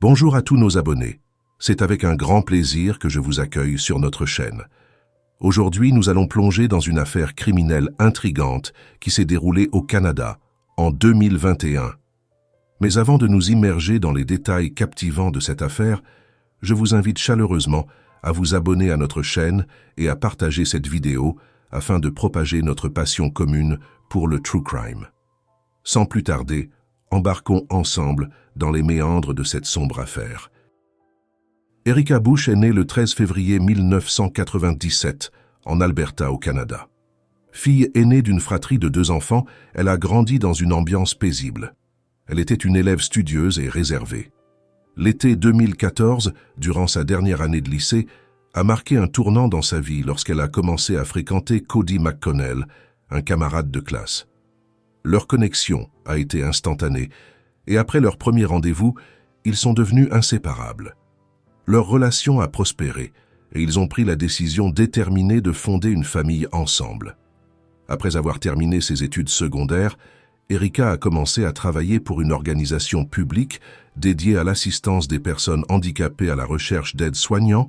Bonjour à tous nos abonnés. C'est avec un grand plaisir que je vous accueille sur notre chaîne. Aujourd'hui, nous allons plonger dans une affaire criminelle intrigante qui s'est déroulée au Canada en 2021. Mais avant de nous immerger dans les détails captivants de cette affaire, je vous invite chaleureusement à vous abonner à notre chaîne et à partager cette vidéo afin de propager notre passion commune pour le true crime. Sans plus tarder, embarquons ensemble dans les méandres de cette sombre affaire. Erika Bush est née le 13 février 1997 en Alberta au Canada. Fille aînée d'une fratrie de 2 enfants, elle a grandi dans une ambiance paisible. Elle était une élève studieuse et réservée. L'été 2014, durant sa dernière année de lycée, a marqué un tournant dans sa vie lorsqu'elle a commencé à fréquenter Cody McConnell, un camarade de classe. Leur connexion a été instantanée, et après leur premier rendez-vous, ils sont devenus inséparables. Leur relation a prospéré, et ils ont pris la décision déterminée de fonder une famille ensemble. Après avoir terminé ses études secondaires, Erika a commencé à travailler pour une organisation publique dédiée à l'assistance des personnes handicapées à la recherche d'aides soignants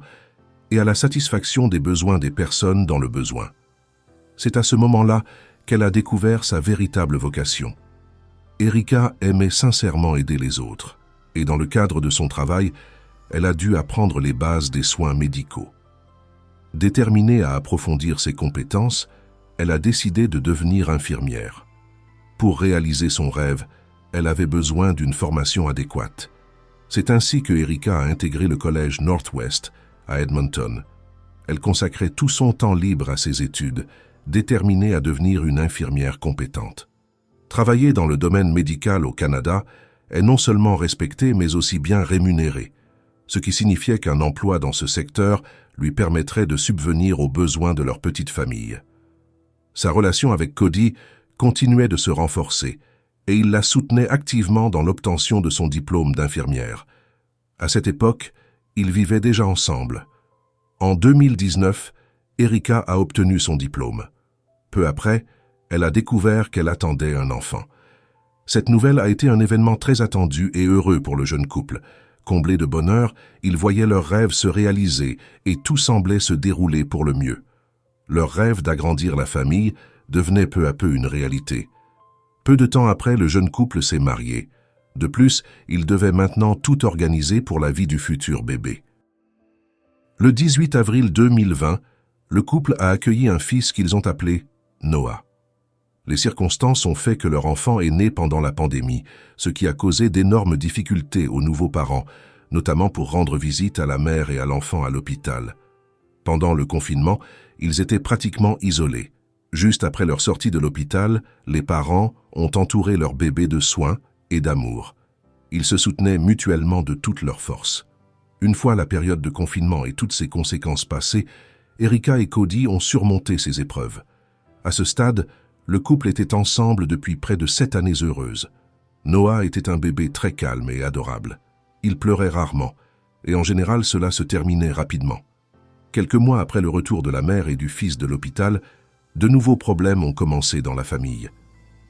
et à la satisfaction des besoins des personnes dans le besoin. C'est à ce moment-là qu'elle a découvert sa véritable vocation. Erika aimait sincèrement aider les autres, et dans le cadre de son travail, elle a dû apprendre les bases des soins médicaux. Déterminée à approfondir ses compétences, elle a décidé de devenir infirmière. Pour réaliser son rêve, elle avait besoin d'une formation adéquate. C'est ainsi que Erika a intégré le collège Northwest à Edmonton. Elle consacrait tout son temps libre à ses études, déterminée à devenir une infirmière compétente. Travailler dans le domaine médical au Canada est non seulement respecté mais aussi bien rémunéré, ce qui signifiait qu'un emploi dans ce secteur lui permettrait de subvenir aux besoins de leur petite famille. Sa relation avec Cody continuait de se renforcer et il la soutenait activement dans l'obtention de son diplôme d'infirmière. À cette époque, ils vivaient déjà ensemble. En 2019, Erika a obtenu son diplôme. Peu après, elle a découvert qu'elle attendait un enfant. Cette nouvelle a été un événement très attendu et heureux pour le jeune couple. Comblés de bonheur, ils voyaient leurs rêves se réaliser et tout semblait se dérouler pour le mieux. Leur rêve d'agrandir la famille devenait peu à peu une réalité. Peu de temps après, le jeune couple s'est marié. De plus, ils devaient maintenant tout organiser pour la vie du futur bébé. Le 18 avril 2020, le couple a accueilli un fils qu'ils ont appelé Noah. Les circonstances ont fait que leur enfant est né pendant la pandémie, ce qui a causé d'énormes difficultés aux nouveaux parents, notamment pour rendre visite à la mère et à l'enfant à l'hôpital. Pendant le confinement, ils étaient pratiquement isolés. Juste après leur sortie de l'hôpital, les parents ont entouré leur bébé de soins et d'amour. Ils se soutenaient mutuellement de toutes leurs forces. Une fois la période de confinement et toutes ses conséquences passées, Erika et Cody ont surmonté ces épreuves. À ce stade, le couple était ensemble depuis près de 7 années heureuses. Noah était un bébé très calme et adorable. Il pleurait rarement, et en général cela se terminait rapidement. Quelques mois après le retour de la mère et du fils de l'hôpital, de nouveaux problèmes ont commencé dans la famille.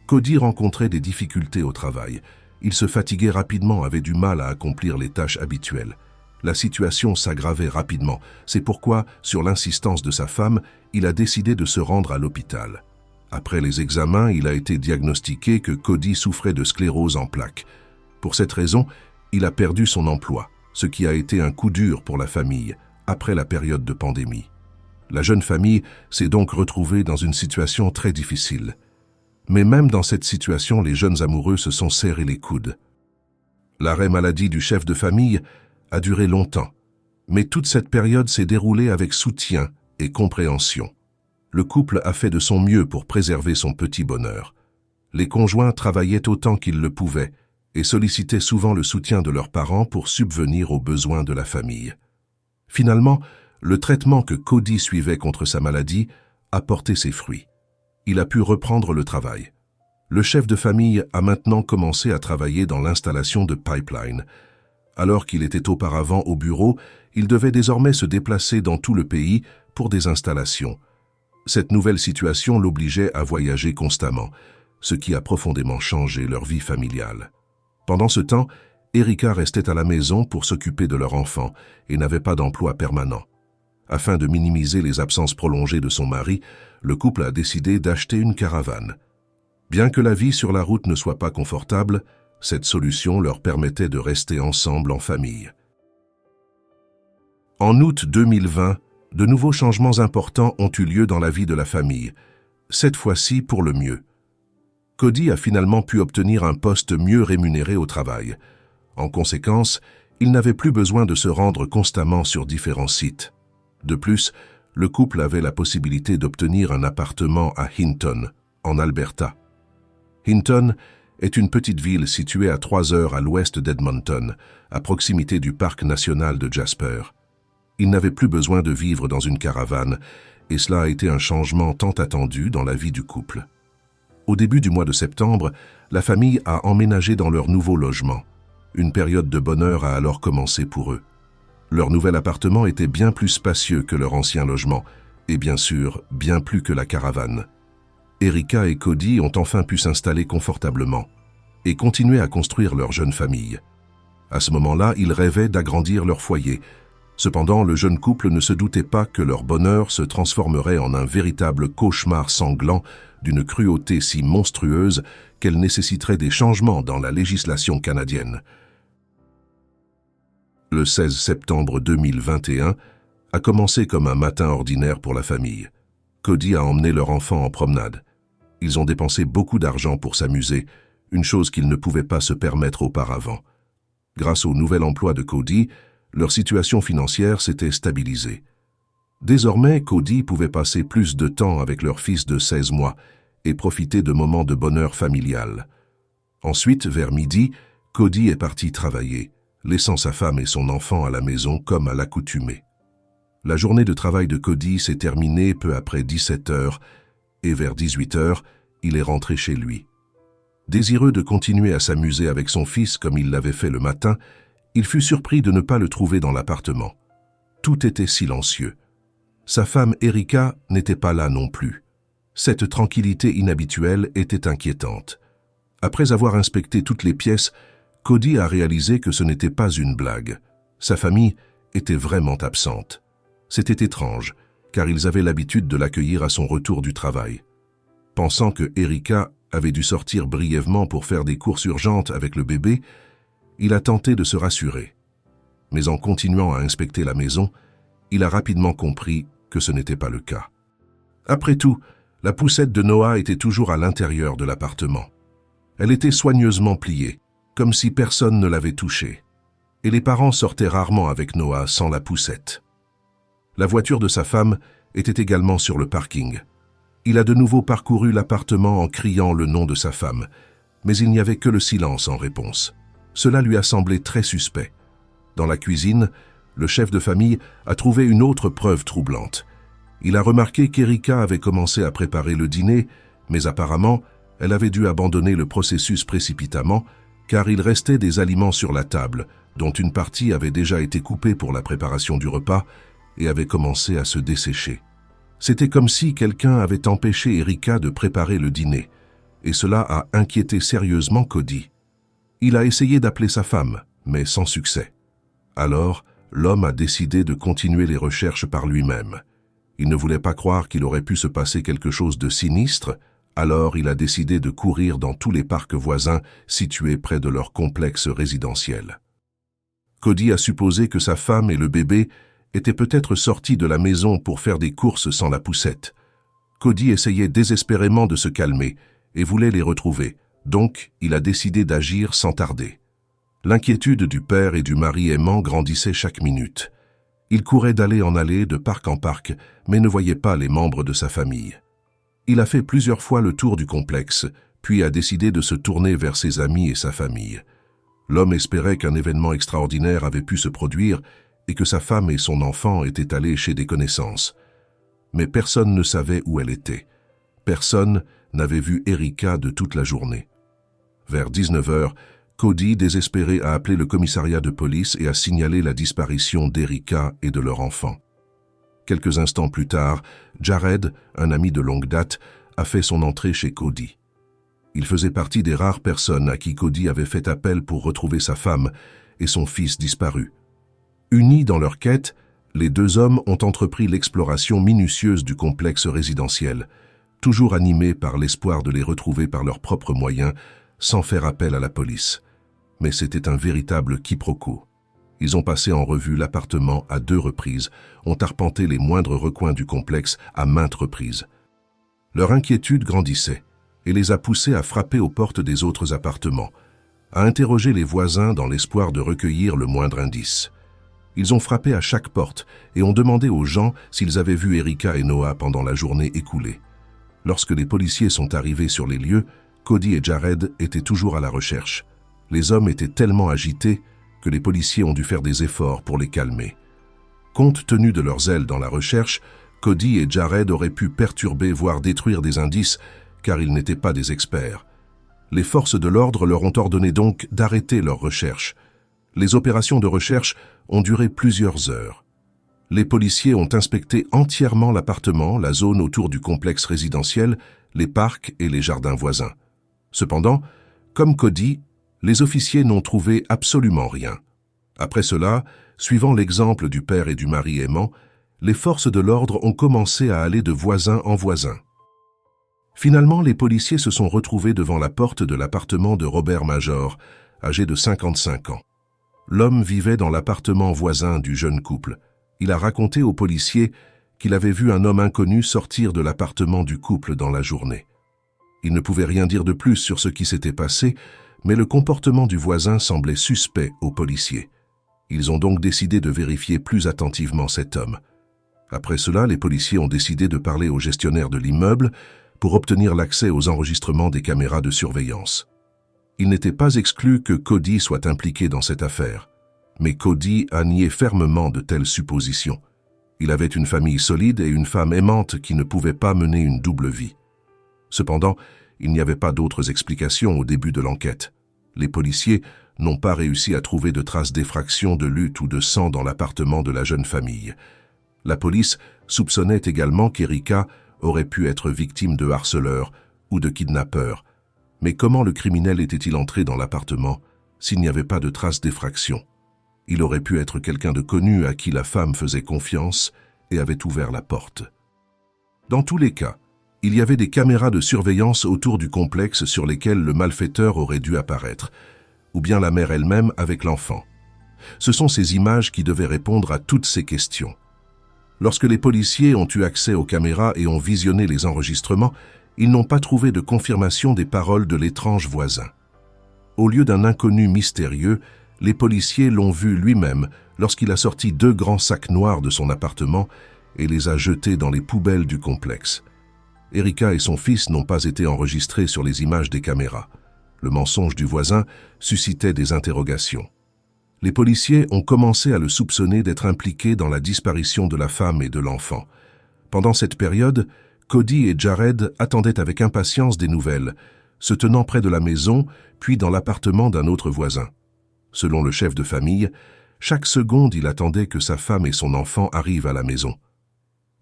Cody rencontrait des difficultés au travail. Il se fatiguait rapidement, avait du mal à accomplir les tâches habituelles. La situation s'aggravait rapidement. C'est pourquoi, sur l'insistance de sa femme, il a décidé de se rendre à l'hôpital. Après les examens, il a été diagnostiqué que Cody souffrait de sclérose en plaques. Pour cette raison, il a perdu son emploi, ce qui a été un coup dur pour la famille, après la période de pandémie. La jeune famille s'est donc retrouvée dans une situation très difficile. Mais même dans cette situation, les jeunes amoureux se sont serrés les coudes. L'arrêt maladie du chef de famille a duré longtemps, mais toute cette période s'est déroulée avec soutien et compréhension. Le couple a fait de son mieux pour préserver son petit bonheur. Les conjoints travaillaient autant qu'ils le pouvaient et sollicitaient souvent le soutien de leurs parents pour subvenir aux besoins de la famille. Finalement, le traitement que Cody suivait contre sa maladie a porté ses fruits. Il a pu reprendre le travail. Le chef de famille a maintenant commencé à travailler dans l'installation de pipeline. Alors qu'il était auparavant au bureau, il devait désormais se déplacer dans tout le pays pour des installations. Cette nouvelle situation l'obligeait à voyager constamment, ce qui a profondément changé leur vie familiale. Pendant ce temps, Erika restait à la maison pour s'occuper de leur enfant et n'avait pas d'emploi permanent. Afin de minimiser les absences prolongées de son mari, le couple a décidé d'acheter une caravane. Bien que la vie sur la route ne soit pas confortable, cette solution leur permettait de rester ensemble en famille. En août 2020, de nouveaux changements importants ont eu lieu dans la vie de la famille, cette fois-ci pour le mieux. Cody a finalement pu obtenir un poste mieux rémunéré au travail. En conséquence, il n'avait plus besoin de se rendre constamment sur différents sites. De plus, le couple avait la possibilité d'obtenir un appartement à Hinton, en Alberta. Hinton est une petite ville située à 3 heures à l'ouest d'Edmonton, à proximité du parc national de Jasper. Il n'avait plus besoin de vivre dans une caravane, et cela a été un changement tant attendu dans la vie du couple. Au début du mois de septembre, la famille a emménagé dans leur nouveau logement. Une période de bonheur a alors commencé pour eux. Leur nouvel appartement était bien plus spacieux que leur ancien logement, et bien sûr, bien plus que la caravane. Erika et Cody ont enfin pu s'installer confortablement et continuer à construire leur jeune famille. À ce moment-là, ils rêvaient d'agrandir leur foyer. Cependant, le jeune couple ne se doutait pas que leur bonheur se transformerait en un véritable cauchemar sanglant d'une cruauté si monstrueuse qu'elle nécessiterait des changements dans la législation canadienne. Le 16 septembre 2021 a commencé comme un matin ordinaire pour la famille. Cody a emmené leur enfant en promenade. Ils ont dépensé beaucoup d'argent pour s'amuser, une chose qu'ils ne pouvaient pas se permettre auparavant. Grâce au nouvel emploi de Cody, leur situation financière s'était stabilisée. Désormais, Cody pouvait passer plus de temps avec leur fils de 16 mois et profiter de moments de bonheur familial. Ensuite, vers midi, Cody est parti travailler, laissant sa femme et son enfant à la maison comme à l'accoutumée. La journée de travail de Cody s'est terminée peu après 17 heures et vers 18 heures, il est rentré chez lui. Désireux de continuer à s'amuser avec son fils comme il l'avait fait le matin, il fut surpris de ne pas le trouver dans l'appartement. Tout était silencieux. Sa femme Erika n'était pas là non plus. Cette tranquillité inhabituelle était inquiétante. Après avoir inspecté toutes les pièces, Cody a réalisé que ce n'était pas une blague. Sa famille était vraiment absente. C'était étrange, car ils avaient l'habitude de l'accueillir à son retour du travail. Pensant que Erika avait dû sortir brièvement pour faire des courses urgentes avec le bébé, il a tenté de se rassurer. Mais en continuant à inspecter la maison, il a rapidement compris que ce n'était pas le cas. Après tout, la poussette de Noah était toujours à l'intérieur de l'appartement. Elle était soigneusement pliée, comme si personne ne l'avait touchée. Et les parents sortaient rarement avec Noah sans la poussette. La voiture de sa femme était également sur le parking. Il a de nouveau parcouru l'appartement en criant le nom de sa femme, mais il n'y avait que le silence en réponse. Cela lui a semblé très suspect. Dans la cuisine, le chef de famille a trouvé une autre preuve troublante. Il a remarqué qu'Erika avait commencé à préparer le dîner, mais apparemment, elle avait dû abandonner le processus précipitamment, car il restait des aliments sur la table, dont une partie avait déjà été coupée pour la préparation du repas et avait commencé à se dessécher. C'était comme si quelqu'un avait empêché Erika de préparer le dîner, et cela a inquiété sérieusement Cody. Il a essayé d'appeler sa femme, mais sans succès. Alors, l'homme a décidé de continuer les recherches par lui-même. Il ne voulait pas croire qu'il aurait pu se passer quelque chose de sinistre, alors il a décidé de courir dans tous les parcs voisins situés près de leur complexe résidentiel. Cody a supposé que sa femme et le bébé étaient peut-être sortis de la maison pour faire des courses sans la poussette. Cody essayait désespérément de se calmer et voulait les retrouver, donc il a décidé d'agir sans tarder. L'inquiétude du père et du mari aimant grandissait chaque minute. Il courait d'aller en allée, de parc en parc, mais ne voyait pas les membres de sa famille. Il a fait plusieurs fois le tour du complexe, puis a décidé de se tourner vers ses amis et sa famille. L'homme espérait qu'un événement extraordinaire avait pu se produire et que sa femme et son enfant étaient allés chez des connaissances. Mais personne ne savait où elle était. Personne n'avait vu Erika de toute la journée. Vers 19 heures, Cody, désespéré, a appelé le commissariat de police et a signalé la disparition d'Erika et de leur enfant. Quelques instants plus tard, Jared, un ami de longue date, a fait son entrée chez Cody. Il faisait partie des rares personnes à qui Cody avait fait appel pour retrouver sa femme et son fils disparus. Unis dans leur quête, les deux hommes ont entrepris l'exploration minutieuse du complexe résidentiel, toujours animés par l'espoir de les retrouver par leurs propres moyens, sans faire appel à la police. Mais c'était un véritable quiproquo. Ils ont passé en revue l'appartement à 2 reprises, ont arpenté les moindres recoins du complexe à maintes reprises. Leur inquiétude grandissait et les a poussés à frapper aux portes des autres appartements, à interroger les voisins dans l'espoir de recueillir le moindre indice. Ils ont frappé à chaque porte et ont demandé aux gens s'ils avaient vu Erika et Noah pendant la journée écoulée. Lorsque les policiers sont arrivés sur les lieux, Cody et Jared étaient toujours à la recherche. Les hommes étaient tellement agités que les policiers ont dû faire des efforts pour les calmer. Compte tenu de leur zèle dans la recherche, Cody et Jared auraient pu perturber voire détruire des indices car ils n'étaient pas des experts. Les forces de l'ordre leur ont ordonné donc d'arrêter leurs recherches. Les opérations de recherche ont duré plusieurs heures. Les policiers ont inspecté entièrement l'appartement, la zone autour du complexe résidentiel, les parcs et les jardins voisins. Cependant, comme Cody, les officiers n'ont trouvé absolument rien. Après cela, suivant l'exemple du père et du mari aimant, les forces de l'ordre ont commencé à aller de voisin en voisin. Finalement, les policiers se sont retrouvés devant la porte de l'appartement de Robert Major, âgé de 55 ans. L'homme vivait dans l'appartement voisin du jeune couple. Il a raconté aux policiers qu'il avait vu un homme inconnu sortir de l'appartement du couple dans la journée. Il ne pouvait rien dire de plus sur ce qui s'était passé, mais le comportement du voisin semblait suspect aux policiers. Ils ont donc décidé de vérifier plus attentivement cet homme. Après cela, les policiers ont décidé de parler au gestionnaire de l'immeuble pour obtenir l'accès aux enregistrements des caméras de surveillance. Il n'était pas exclu que Cody soit impliqué dans cette affaire, mais Cody a nié fermement de telles suppositions. Il avait une famille solide et une femme aimante qui ne pouvaient pas mener une double vie. Cependant, il n'y avait pas d'autres explications au début de l'enquête. Les policiers n'ont pas réussi à trouver de traces d'effraction, de lutte ou de sang dans l'appartement de la jeune famille. La police soupçonnait également qu'Erika aurait pu être victime de harceleurs ou de kidnappeurs. Mais comment le criminel était-il entré dans l'appartement s'il n'y avait pas de traces d'effraction? Il aurait pu être quelqu'un de connu à qui la femme faisait confiance et avait ouvert la porte. Dans tous les cas, il y avait des caméras de surveillance autour du complexe sur lesquelles le malfaiteur aurait dû apparaître, ou bien la mère elle-même avec l'enfant. Ce sont ces images qui devaient répondre à toutes ces questions. Lorsque les policiers ont eu accès aux caméras et ont visionné les enregistrements, ils n'ont pas trouvé de confirmation des paroles de l'étrange voisin. Au lieu d'un inconnu mystérieux, les policiers l'ont vu lui-même lorsqu'il a sorti 2 grands sacs noirs de son appartement et les a jetés dans les poubelles du complexe. Erika et son fils n'ont pas été enregistrés sur les images des caméras. Le mensonge du voisin suscitait des interrogations. Les policiers ont commencé à le soupçonner d'être impliqué dans la disparition de la femme et de l'enfant. Pendant cette période, Cody et Jared attendaient avec impatience des nouvelles, se tenant près de la maison, puis dans l'appartement d'un autre voisin. Selon le chef de famille, chaque seconde il attendait que sa femme et son enfant arrivent à la maison.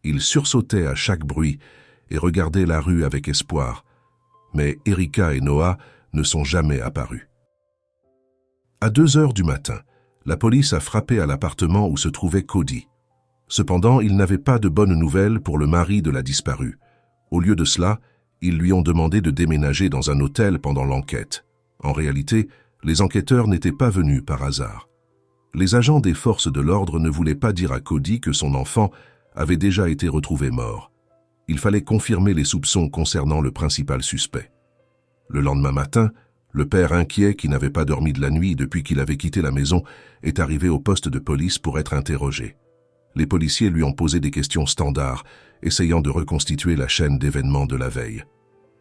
Il sursautait à chaque bruit et regardait la rue avec espoir. Mais Erika et Noah ne sont jamais apparus. À 2 heures du matin, la police a frappé à l'appartement où se trouvait Cody. Cependant, ils n'avaient pas de bonnes nouvelles pour le mari de la disparue. Au lieu de cela, ils lui ont demandé de déménager dans un hôtel pendant l'enquête. En réalité, les enquêteurs n'étaient pas venus par hasard. Les agents des forces de l'ordre ne voulaient pas dire à Cody que son enfant avait déjà été retrouvé mort. Il fallait confirmer les soupçons concernant le principal suspect. Le lendemain matin, le père inquiet, qui n'avait pas dormi de la nuit depuis qu'il avait quitté la maison, est arrivé au poste de police pour être interrogé. Les policiers lui ont posé des questions standards, essayant de reconstituer la chaîne d'événements de la veille.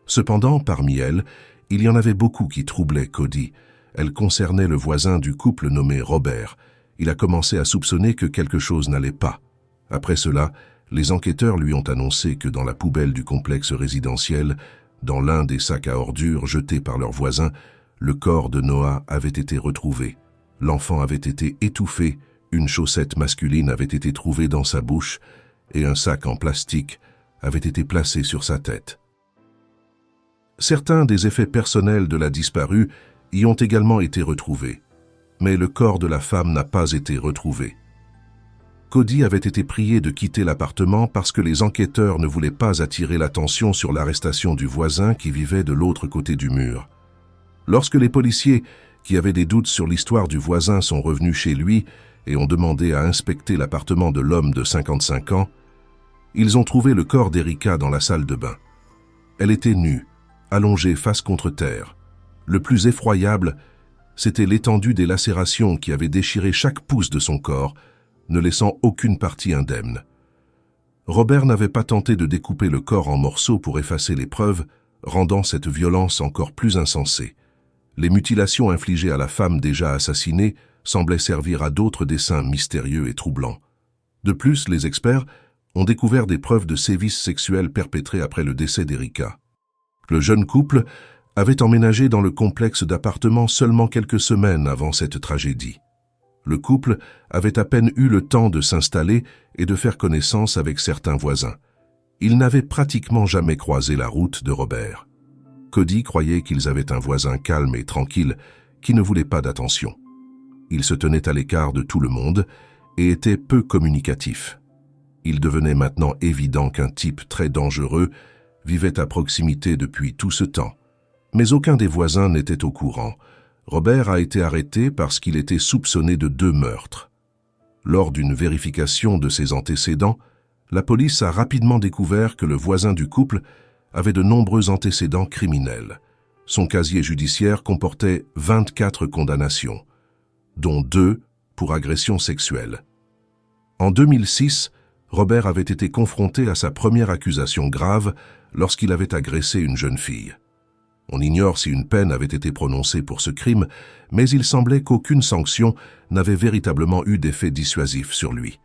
Cependant, parmi elles, il y en avait beaucoup qui troublaient Cody. Elles concernaient le voisin du couple nommé Robert. Il a commencé à soupçonner que quelque chose n'allait pas. Après cela, les enquêteurs lui ont annoncé que dans la poubelle du complexe résidentiel, dans l'un des sacs à ordures jetés par leurs voisins, le corps de Noah avait été retrouvé. L'enfant avait été étouffé, une chaussette masculine avait été trouvée dans sa bouche et un sac en plastique avait été placé sur sa tête. Certains des effets personnels de la disparue y ont également été retrouvés, mais le corps de la femme n'a pas été retrouvé. Cody avait été prié de quitter l'appartement parce que les enquêteurs ne voulaient pas attirer l'attention sur l'arrestation du voisin qui vivait de l'autre côté du mur. Lorsque les policiers, qui avaient des doutes sur l'histoire du voisin, sont revenus chez lui et ont demandé à inspecter l'appartement de l'homme de 55 ans, ils ont trouvé le corps d'Erika dans la salle de bain. Elle était nue, allongée face contre terre. Le plus effroyable, c'était l'étendue des lacérations qui avaient déchiré chaque pouce de son corps, ne laissant aucune partie indemne. Robert n'avait pas tenté de découper le corps en morceaux pour effacer les preuves, rendant cette violence encore plus insensée. Les mutilations infligées à la femme déjà assassinée semblaient servir à d'autres desseins mystérieux et troublants. De plus, les experts ont découvert des preuves de sévices sexuels perpétrés après le décès d'Erika. Le jeune couple avait emménagé dans le complexe d'appartements seulement quelques semaines avant cette tragédie. Le couple avait à peine eu le temps de s'installer et de faire connaissance avec certains voisins. Ils n'avaient pratiquement jamais croisé la route de Robert. Cody croyait qu'ils avaient un voisin calme et tranquille qui ne voulait pas d'attention. Il se tenait à l'écart de tout le monde et était peu communicatif. Il devenait maintenant évident qu'un type très dangereux vivait à proximité depuis tout ce temps. Mais aucun des voisins n'était au courant. Robert a été arrêté parce qu'il était soupçonné de 2 meurtres. Lors d'une vérification de ses antécédents, la police a rapidement découvert que le voisin du couple avait de nombreux antécédents criminels. Son casier judiciaire comportait 24 condamnations, dont 2 pour agression sexuelle. En 2006, Robert avait été confronté à sa première accusation grave lorsqu'il avait agressé une jeune fille. On ignore si une peine avait été prononcée pour ce crime, mais il semblait qu'aucune sanction n'avait véritablement eu d'effet dissuasif sur lui.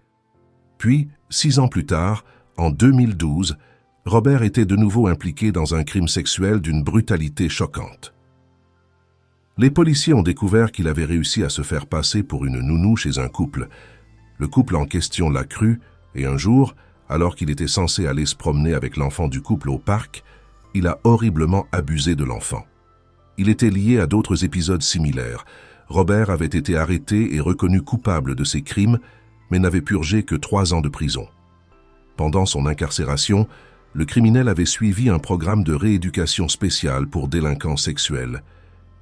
Puis, 6 ans plus tard, en 2012, Robert était de nouveau impliqué dans un crime sexuel d'une brutalité choquante. Les policiers ont découvert qu'il avait réussi à se faire passer pour une nounou chez un couple. Le couple en question l'a cru, et un jour, alors qu'il était censé aller se promener avec l'enfant du couple au parc, il a horriblement abusé de l'enfant. Il était lié à d'autres épisodes similaires. Robert avait été arrêté et reconnu coupable de ces crimes, mais n'avait purgé que 3 ans de prison. Pendant son incarcération, le criminel avait suivi un programme de rééducation spéciale pour délinquants sexuels.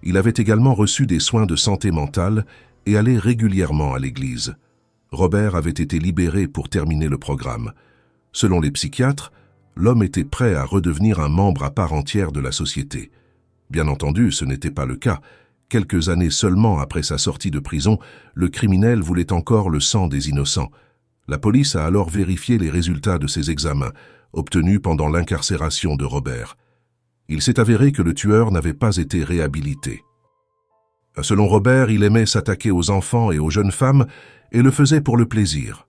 Il avait également reçu des soins de santé mentale et allait régulièrement à l'église. Robert avait été libéré pour terminer le programme. Selon les psychiatres, l'homme était prêt à redevenir un membre à part entière de la société. Bien entendu, ce n'était pas le cas. Quelques années seulement après sa sortie de prison, le criminel voulait encore le sang des innocents. La police a alors vérifié les résultats de ses examens, obtenus pendant l'incarcération de Robert. Il s'est avéré que le tueur n'avait pas été réhabilité. Selon Robert, il aimait s'attaquer aux enfants et aux jeunes femmes et le faisait pour le plaisir.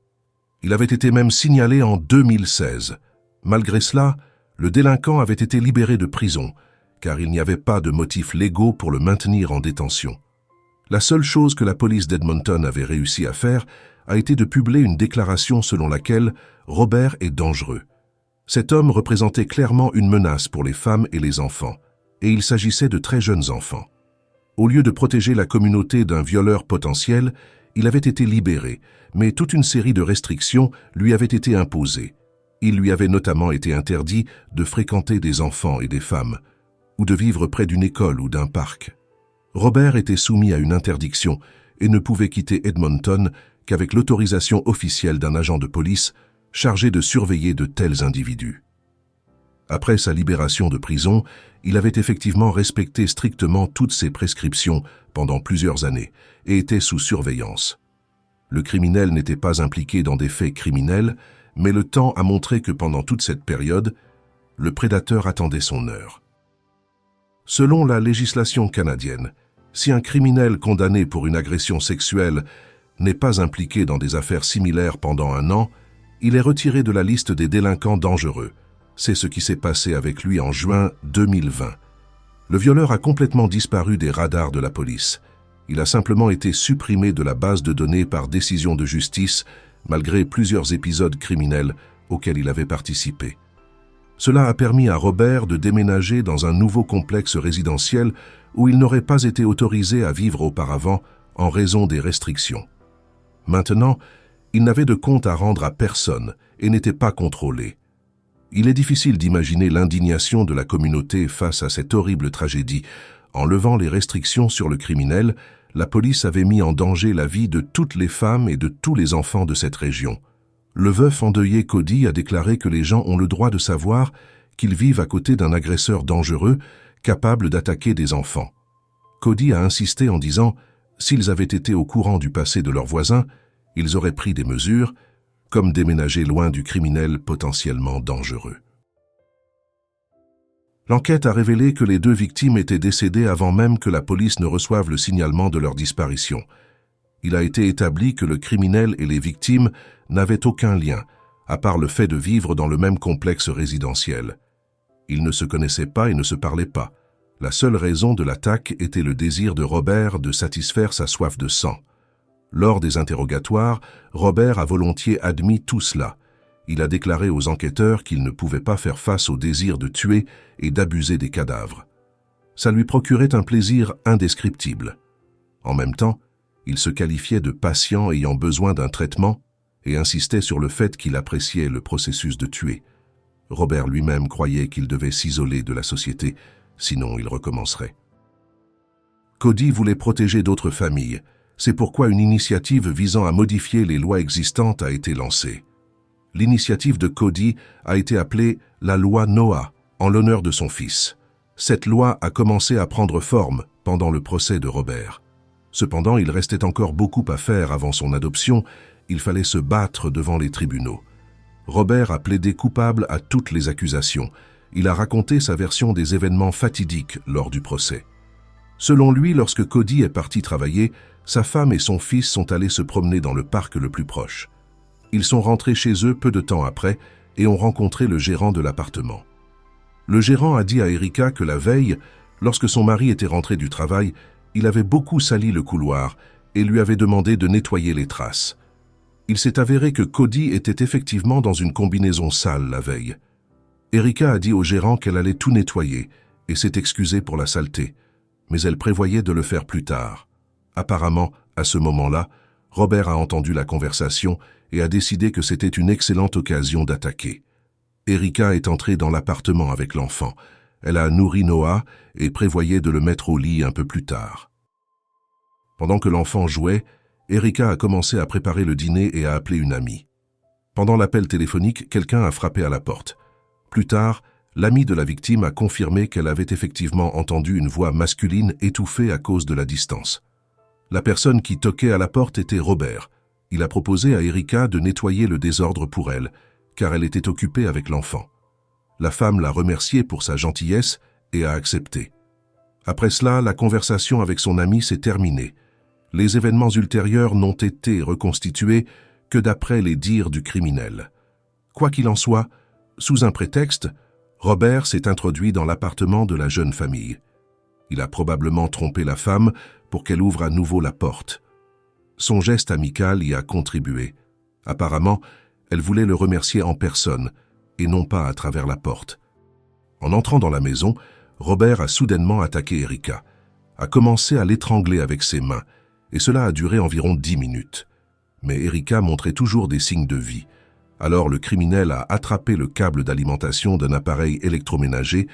Il avait été même signalé en 2016. Malgré cela, le délinquant avait été libéré de prison, car il n'y avait pas de motifs légaux pour le maintenir en détention. La seule chose que la police d'Edmonton avait réussi à faire a été de publier une déclaration selon laquelle Robert est dangereux. Cet homme représentait clairement une menace pour les femmes et les enfants, et il s'agissait de très jeunes enfants. Au lieu de protéger la communauté d'un violeur potentiel, il avait été libéré, mais toute une série de restrictions lui avaient été imposées. Il lui avait notamment été interdit de fréquenter des enfants et des femmes, ou de vivre près d'une école ou d'un parc. Robert était soumis à une interdiction et ne pouvait quitter Edmonton qu'avec l'autorisation officielle d'un agent de police chargé de surveiller de tels individus. Après sa libération de prison, il avait effectivement respecté strictement toutes ses prescriptions pendant plusieurs années et était sous surveillance. Le criminel n'était pas impliqué dans des faits criminels, mais le temps a montré que pendant toute cette période, le prédateur attendait son heure. Selon la législation canadienne, si un criminel condamné pour une agression sexuelle n'est pas impliqué dans des affaires similaires pendant 1 an, il est retiré de la liste des délinquants dangereux. C'est ce qui s'est passé avec lui en juin 2020. Le violeur a complètement disparu des radars de la police. Il a simplement été supprimé de la base de données par décision de justice, malgré plusieurs épisodes criminels auxquels il avait participé. Cela a permis à Robert de déménager dans un nouveau complexe résidentiel où il n'aurait pas été autorisé à vivre auparavant en raison des restrictions. Maintenant, il n'avait de compte à rendre à personne et n'était pas contrôlé. Il est difficile d'imaginer l'indignation de la communauté face à cette horrible tragédie. En levant les restrictions sur le criminel, la police avait mis en danger la vie de toutes les femmes et de tous les enfants de cette région. Le veuf endeuillé Cody a déclaré que les gens ont le droit de savoir qu'ils vivent à côté d'un agresseur dangereux, capable d'attaquer des enfants. Cody a insisté en disant « S'ils avaient été au courant du passé de leurs voisins, ils auraient pris des mesures, comme déménager loin du criminel potentiellement dangereux. » L'enquête a révélé que les deux victimes étaient décédées avant même que la police ne reçoive le signalement de leur disparition. Il a été établi que le criminel et les victimes n'avaient aucun lien, à part le fait de vivre dans le même complexe résidentiel. Ils ne se connaissaient pas et ne se parlaient pas. La seule raison de l'attaque était le désir de Robert de satisfaire sa soif de sang. Lors des interrogatoires, Robert a volontiers admis tout cela. Il a déclaré aux enquêteurs qu'il ne pouvait pas faire face au désir de tuer et d'abuser des cadavres. Ça lui procurait un plaisir indescriptible. En même temps, il se qualifiait de patient ayant besoin d'un traitement et insistait sur le fait qu'il appréciait le processus de tuer. Robert lui-même croyait qu'il devait s'isoler de la société, sinon il recommencerait. Cody voulait protéger d'autres familles. C'est pourquoi une initiative visant à modifier les lois existantes a été lancée. L'initiative de Cody a été appelée la loi Noah, en l'honneur de son fils. Cette loi a commencé à prendre forme pendant le procès de Robert. Cependant, il restait encore beaucoup à faire avant son adoption. Il fallait se battre devant les tribunaux. Robert a plaidé coupable à toutes les accusations. Il a raconté sa version des événements fatidiques lors du procès. Selon lui, lorsque Cody est parti travailler, sa femme et son fils sont allés se promener dans le parc le plus proche. Ils sont rentrés chez eux peu de temps après et ont rencontré le gérant de l'appartement. Le gérant a dit à Erika que la veille, lorsque son mari était rentré du travail, il avait beaucoup sali le couloir et lui avait demandé de nettoyer les traces. Il s'est avéré que Cody était effectivement dans une combinaison sale la veille. Erika a dit au gérant qu'elle allait tout nettoyer et s'est excusée pour la saleté, mais elle prévoyait de le faire plus tard. Apparemment, à ce moment-là, Robert a entendu la conversation et a décidé que c'était une excellente occasion d'attaquer. Erika est entrée dans l'appartement avec l'enfant. Elle a nourri Noah et prévoyait de le mettre au lit un peu plus tard. Pendant que l'enfant jouait, Erika a commencé à préparer le dîner et a appelé une amie. Pendant l'appel téléphonique, quelqu'un a frappé à la porte. Plus tard, l'amie de la victime a confirmé qu'elle avait effectivement entendu une voix masculine étouffée à cause de la distance. La personne qui toquait à la porte était Robert. Il a proposé à Erika de nettoyer le désordre pour elle, car elle était occupée avec l'enfant. La femme l'a remercié pour sa gentillesse et a accepté. Après cela, la conversation avec son ami s'est terminée. Les événements ultérieurs n'ont été reconstitués que d'après les dires du criminel. Quoi qu'il en soit, sous un prétexte, Robert s'est introduit dans l'appartement de la jeune famille. Il a probablement trompé la femme pour qu'elle ouvre à nouveau la porte. Son geste amical y a contribué. Apparemment, elle voulait le remercier en personne et non pas à travers la porte. En entrant dans la maison, Robert a soudainement attaqué Erika, a commencé à l'étrangler avec ses mains, et cela a duré environ 10 minutes. Mais Erika montrait toujours des signes de vie. Alors le criminel a attrapé le câble d'alimentation d'un appareil électroménager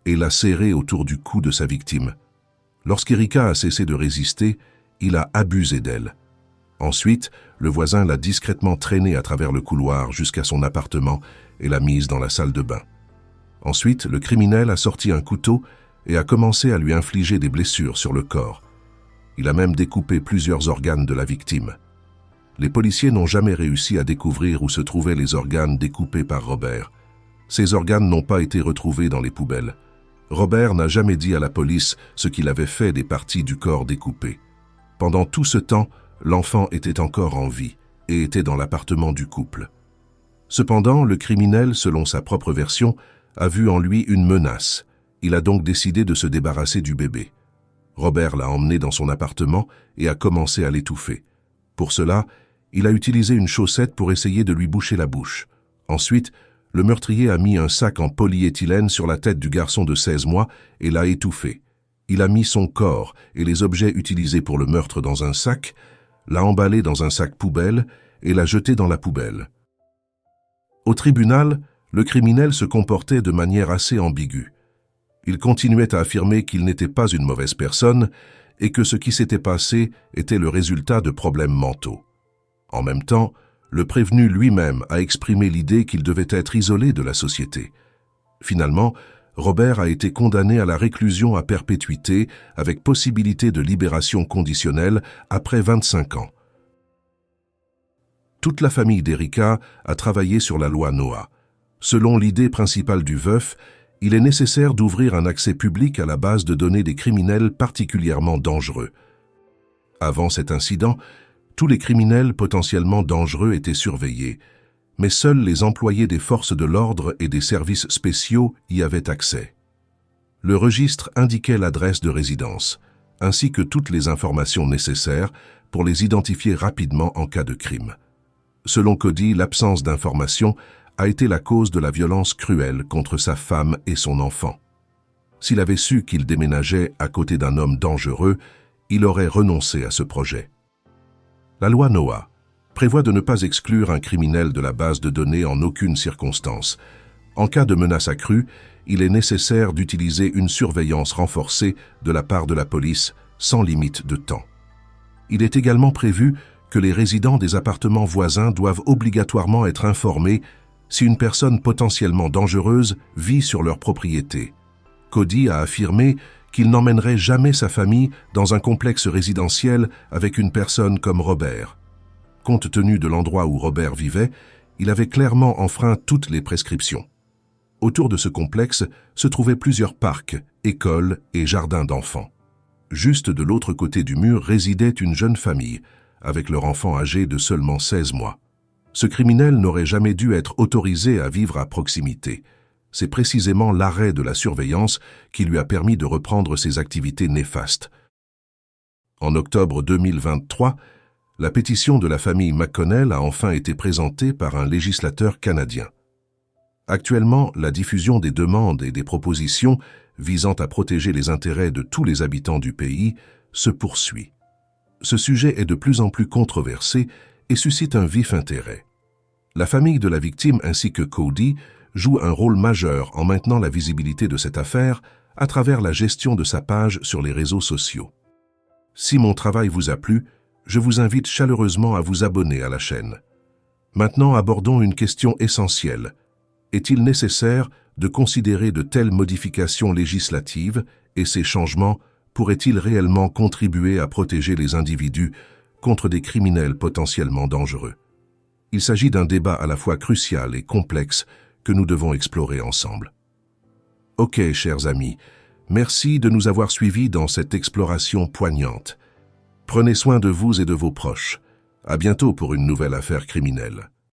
et l'a serré autour du cou de sa victime. Lorsqu'Erika a cessé de résister, il a abusé d'elle. Ensuite, le voisin l'a discrètement traînée à travers le couloir jusqu'à son appartement et l'a mise dans la salle de bain. Ensuite, le criminel a sorti un couteau et a commencé à lui infliger des blessures sur le corps. Il a même découpé plusieurs organes de la victime. Les policiers n'ont jamais réussi à découvrir où se trouvaient les organes découpés par Robert. Ces organes n'ont pas été retrouvés dans les poubelles. Robert n'a jamais dit à la police ce qu'il avait fait des parties du corps découpées. Pendant tout ce temps, l'enfant était encore en vie et était dans l'appartement du couple. Cependant, le criminel, selon sa propre version, a vu en lui une menace. Il a donc décidé de se débarrasser du bébé. Robert l'a emmené dans son appartement et a commencé à l'étouffer. Pour cela, il a utilisé une chaussette pour essayer de lui boucher la bouche. Ensuite, le meurtrier a mis un sac en polyéthylène sur la tête du garçon de 16 mois et l'a étouffé. Il a mis son corps et les objets utilisés pour le meurtre dans un sac, l'a emballé dans un sac poubelle et l'a jeté dans la poubelle. Au tribunal, le criminel se comportait de manière assez ambiguë. Il continuait à affirmer qu'il n'était pas une mauvaise personne et que ce qui s'était passé était le résultat de problèmes mentaux. En même temps, le prévenu lui-même a exprimé l'idée qu'il devait être isolé de la société. Finalement, Robert a été condamné à la réclusion à perpétuité avec possibilité de libération conditionnelle après 25 ans. Toute la famille d'Erika a travaillé sur la loi Noah. Selon l'idée principale du veuf, il est nécessaire d'ouvrir un accès public à la base de données des criminels particulièrement dangereux. Avant cet incident, tous les criminels potentiellement dangereux étaient surveillés, mais seuls les employés des forces de l'ordre et des services spéciaux y avaient accès. Le registre indiquait l'adresse de résidence, ainsi que toutes les informations nécessaires pour les identifier rapidement en cas de crime. Selon Cody, l'absence d'informations a été la cause de la violence cruelle contre sa femme et son enfant. S'il avait su qu'il déménageait à côté d'un homme dangereux, il aurait renoncé à ce projet. La loi Noah prévoit de ne pas exclure un criminel de la base de données en aucune circonstance. En cas de menace accrue, il est nécessaire d'utiliser une surveillance renforcée de la part de la police sans limite de temps. Il est également prévu que les résidents des appartements voisins doivent obligatoirement être informés si une personne potentiellement dangereuse vit sur leur propriété. Cody a affirmé qu'il n'emmènerait jamais sa famille dans un complexe résidentiel avec une personne comme Robert. Compte tenu de l'endroit où Robert vivait, il avait clairement enfreint toutes les prescriptions. Autour de ce complexe se trouvaient plusieurs parcs, écoles et jardins d'enfants. Juste de l'autre côté du mur résidait une jeune famille, avec leur enfant âgé de seulement 16 mois. Ce criminel n'aurait jamais dû être autorisé à vivre à proximité. C'est précisément l'arrêt de la surveillance qui lui a permis de reprendre ses activités néfastes. En octobre 2023, la pétition de la famille McConnell a enfin été présentée par un législateur canadien. Actuellement, la diffusion des demandes et des propositions visant à protéger les intérêts de tous les habitants du pays se poursuit. Ce sujet est de plus en plus controversé et suscite un vif intérêt. La famille de la victime ainsi que Cody joue un rôle majeur en maintenant la visibilité de cette affaire à travers la gestion de sa page sur les réseaux sociaux. Si mon travail vous a plu, je vous invite chaleureusement à vous abonner à la chaîne. Maintenant, abordons une question essentielle. Est-il nécessaire de considérer de telles modifications législatives et ces changements pourraient-ils réellement contribuer à protéger les individus contre des criminels potentiellement dangereux? Il s'agit d'un débat à la fois crucial et complexe que nous devons explorer ensemble. Ok, chers amis, merci de nous avoir suivis dans cette exploration poignante. Prenez soin de vous et de vos proches. À bientôt pour une nouvelle affaire criminelle.